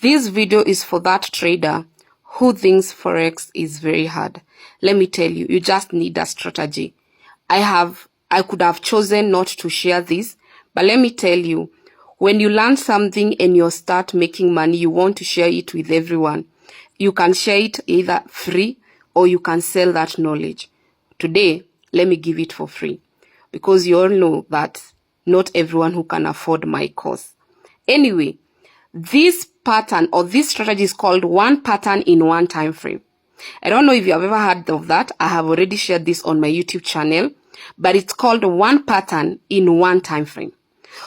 This video is for that trader who thinks Forex is very hard. Let me tell you, you just need a strategy. I could have chosen not to share this, but let me tell you, when you learn something and you start making money, you want to share it with everyone. You can share it either free or you can sell that knowledge. Today, let me give it for free because you all know that not everyone who can afford my course. Anyway, this pattern or this strategy is called one pattern in one time frame. I don't know if you have ever heard of that. I have already shared this on my YouTube channel, but it's called one pattern in one time frame.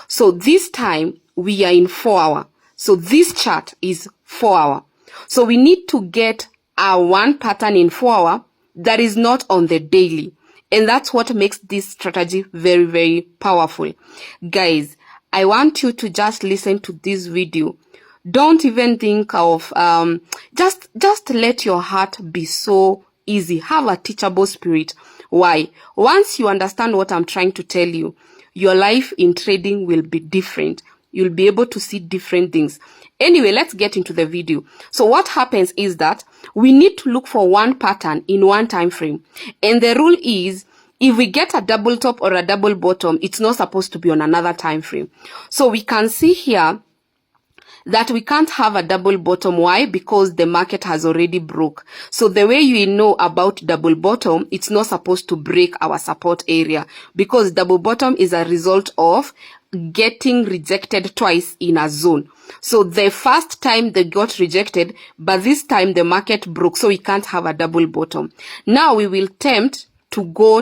So this time we are in 4 hour. So this chart is 4 hour. So we need to get a one pattern in 4 hour that is not on the daily. And that's what makes this strategy very, very powerful. Guys, I want you to just listen to this video. Don't even think of, just let your heart be so easy. Have a teachable spirit. Why? Once you understand what I'm trying to tell you, your life in trading will be different. You'll be able to see different things. Anyway, let's get into the video. So what happens is that we need to look for one pattern in one time frame. And the rule is, if we get a double top or a double bottom, it's not supposed to be on another time frame. So we can see here that we can't have a double bottom. Why? Because the market has already broke. So the way you know about double bottom, it's not supposed to break our support area because double bottom is a result of getting rejected twice in a zone. So the first time they got rejected, but this time the market broke, so we can't have a double bottom. Now we will attempt to go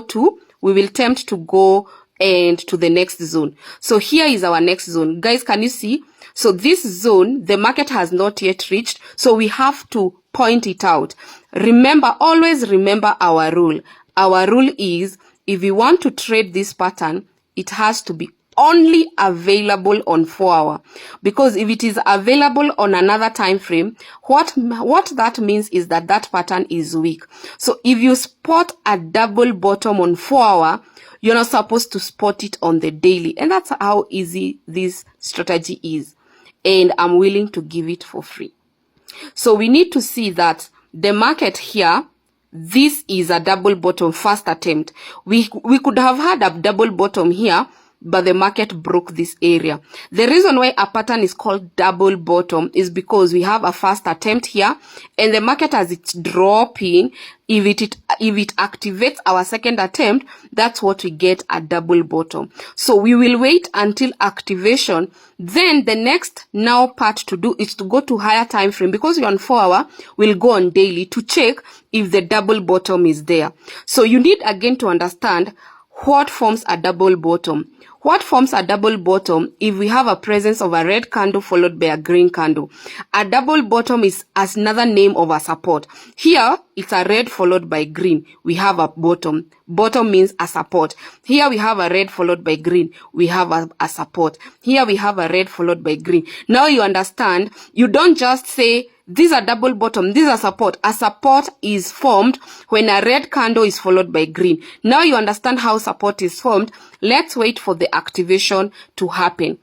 and to the next zone. So here is our next zone. Guys, can you see? So this zone, the market has not yet reached, so we have to point it out. Remember, always remember our rule. Our rule is, if we want to trade this pattern, it has to be only available on 4 hour. Because if it is available on another time frame, what that means is that that pattern is weak. So if you spot a double bottom on 4 hour, you're not supposed to spot it on the daily. And that's how easy this strategy is. And I'm willing to give it for free. So we need to see that the market here, this is a double bottom first attempt. We could have had a double bottom here, but the market broke this area. The reason why a pattern is called double bottom is because we have a first attempt here, and the market, as it's dropping, if it activates our second attempt, that's what we get, a double bottom. So we will wait until activation. Then the next now part to do is to go to higher time frame, because you're on 4 hour, we'll go on daily to check if the double bottom is there. So you need again to understand what forms a double bottom. What forms a double bottom if we have a presence of a red candle followed by a green candle? A double bottom is as another name of a support. Here, it's a red followed by green. We have a bottom. Bottom means a support. Here we have a red followed by green. We have a support. Here we have a red followed by green. Now you understand, you don't just say, these are double bottom, these are support. A support is formed when a red candle is followed by green. Now you understand how support is formed. Let's wait for the activation to happen.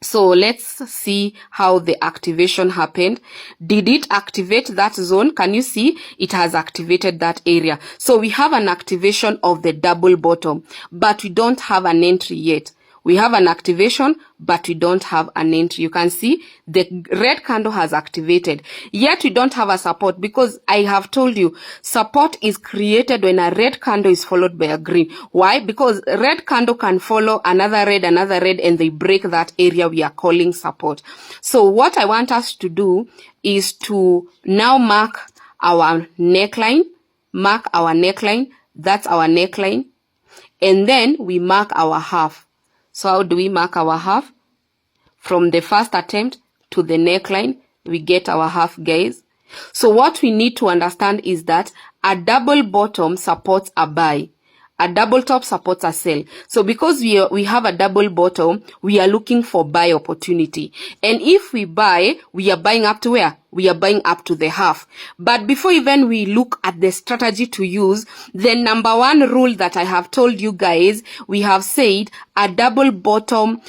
So let's see how the activation happened. Did it activate that zone? Can you see? It has activated that area. So we have an activation of the double bottom, but we don't have an entry yet. We have an activation, but we don't have an entry. You can see the red candle has activated. Yet we don't have a support, because I have told you, support is created when a red candle is followed by a green. Why? Because red candle can follow another red, and they break that area we are calling support. So what I want us to do is to now mark our neckline. Mark our neckline. That's our neckline. And then we mark our half. So how do we mark our half? From the first attempt to the neckline, we get our half, guys. So what we need to understand is that a double bottom supports a buy. A double top supports a sell. So because we have a double bottom, we are looking for buy opportunity. And if we buy, we are buying up to where? We are buying up to the half. But before even we look at the strategy to use, the number one rule that I have told you guys, we have said a double bottom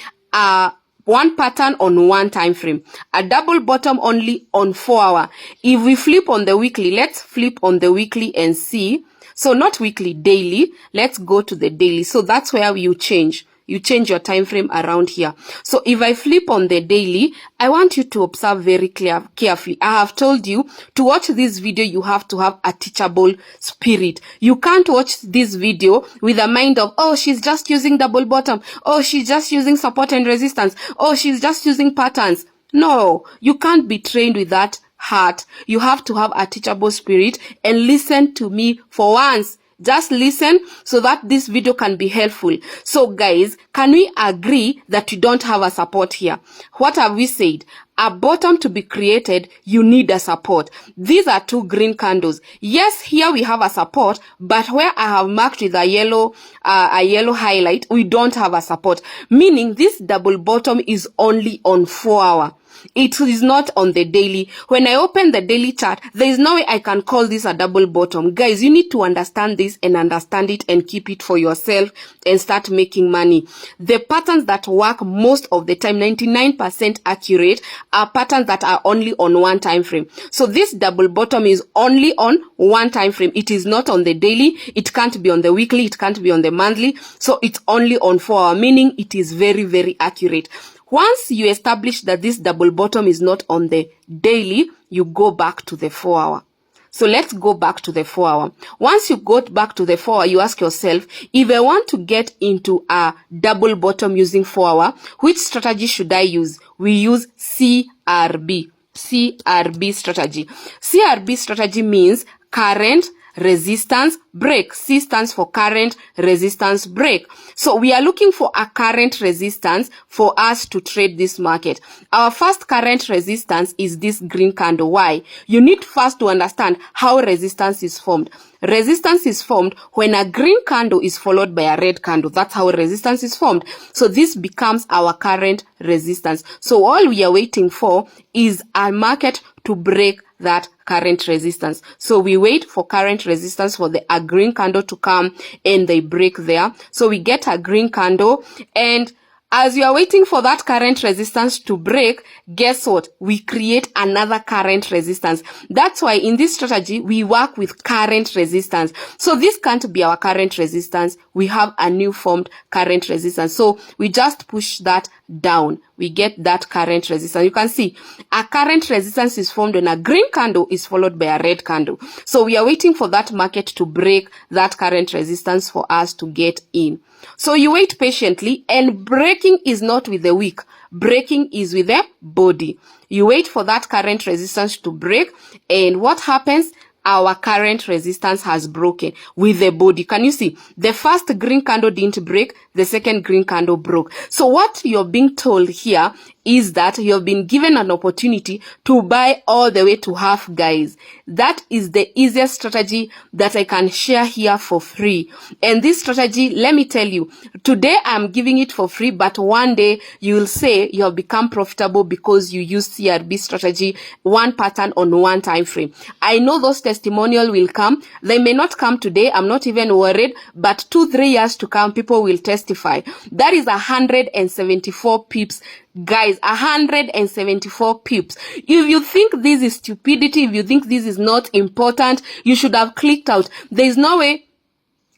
one pattern on one time frame, a double bottom only on 4 hour. If we flip on the weekly, let's flip on the weekly and see. So not weekly, daily. Let's go to the daily. So that's where you change your time frame around here. So if I flip on the daily, I want you to observe very carefully. I have told you to watch this video, you have to have a teachable spirit. You can't watch this video with a mind of, oh, she's just using double bottom. Oh, she's just using support and resistance. Oh, she's just using patterns. No, you can't be trained with that heart. You have to have a teachable spirit and listen to me for once. Just listen so that this video can be helpful. So guys, can we agree that you don't have a support here? What have we said? A bottom to be created, you need a support. These are 2 green candles. Yes, here we have a support, but where I have marked with a yellow highlight, we don't have a support. Meaning this double bottom is only on 4 hour. It is not on the daily. When I open the daily chart, there is no way I can call this a double bottom. Guys, you need to understand this and understand it and keep it for yourself and start making money. The patterns that work most of the time, 99% accurate, are patterns that are only on one time frame. So this double bottom is only on one time frame. It is not on the daily. It can't be on the weekly. It can't be on the monthly. So it's only on 4 hour, meaning it is very, very accurate. Once you establish that this double bottom is not on the daily, you go back to the 4 hour. So let's go back to the 4 hour. Once you go back to the 4 hour, you ask yourself, if I want to get into a double bottom using 4 hour, which strategy should I use? We use CRB strategy. CRB strategy means current, resistance, break. C stands for current, resistance, break. So we are looking for a current resistance for us to trade this market. Our first current resistance is this green candle. Why? You need first to understand how resistance is formed. Resistance is formed when a green candle is followed by a red candle. That's how resistance is formed. So this becomes our current resistance. So all we are waiting for is a market to break that current resistance. So we wait for current resistance for a green candle to come and they break there. So we get a green candle, and as we are waiting for that current resistance to break, guess what? We create another current resistance. That's why in this strategy, we work with current resistance. So this can't be our current resistance. We have a new formed current resistance. So we just push that down. We get that current resistance. You can see a current resistance is formed when a green candle is followed by a red candle. So we are waiting for that market to break that current resistance for us to get in. So you wait patiently, and breaking is not with the wick. Breaking is with the body. You wait for that current resistance to break, and what happens? Our current resistance has broken with the body. Can you see? The first green candle didn't break, the second green candle broke. So what you're being told here is that you've been given an opportunity to buy all the way to half, guys. That is the easiest strategy that I can share here for free. And this strategy, let me tell you, today I'm giving it for free, but one day you will say you have become profitable because you use CRB strategy, one pattern on one time frame. I know those testimonials will come. They may not come today. I'm not even worried, but 2-3 years to come, people will testify. That is 174 pips. Guys, 174 pips. If you think this is stupidity, if you think this is not important, you should have clicked out. There is no way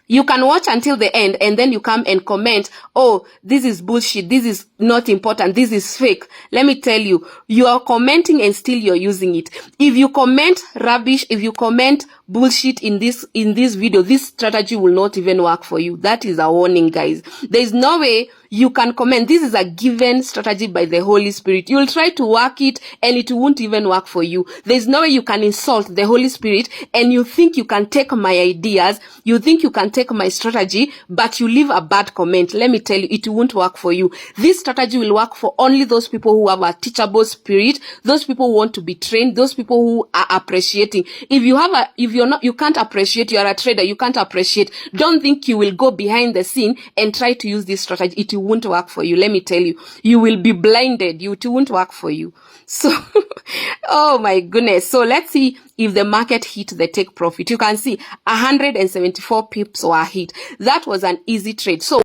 you can watch until the end and then you come and comment, oh, this is bullshit, this is not important, this is fake. Let me tell you, you are commenting and still you're using it. If you comment rubbish, if you comment bullshit in this video, this strategy will not even work for you. That is a warning, guys. There is no way you can comment. This is a given strategy by the Holy Spirit. You will try to work it and it won't even work for you. There is no way you can insult the Holy Spirit and you think you can take my ideas, you think you can take my strategy, but you leave a bad comment. Let me tell you, it won't work for you. This strategy will work for only those people who have a teachable spirit, those people who want to be trained, those people who are appreciating. If you can't appreciate, you are a trader, you can't appreciate, don't think you will go behind the scene and try to use this strategy. It won't work for you. Let me tell you, you will be blinded. It won't work for you. So, oh my goodness. So let's see if the market hit the take profit. You can see 174 pips were hit. That was an easy trade. So